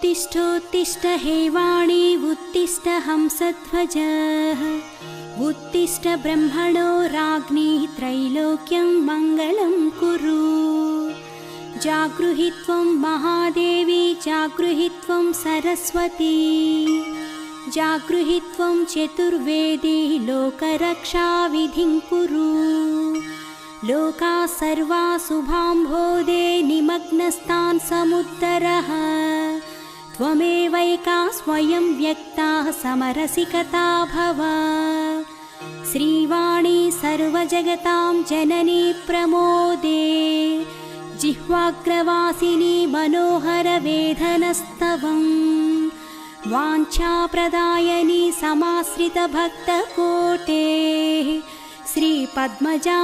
उत्तिष्ठोत्तिष्ठ हे वाणी उत्तिष्ठ हंसध्वजः उत्तिष्ठ ब्रह्मणो राज्ञी त्रैलोक्यं मङ्गलं कुरु। जागृहि त्वं महादेवी जागृहि त्वं सरस्वती जागृहि त्वं चतुर्वेदी लोकरक्षाविधिं कुरु। लोकाः सर्वाः शुभाम्भोदे निमग्नस्तान् समुद्धरः त्वमेवैका स्वयं व्यक्ता समरसिकता भव। श्रीवाणी सर्वजगतां जननी प्रमोदे जिह्वाग्रवासिनी मनोहरवेदनस्तवं वाञ्छाप्रदायिनी समाश्रितभक्तकोटे श्रीपद्मजा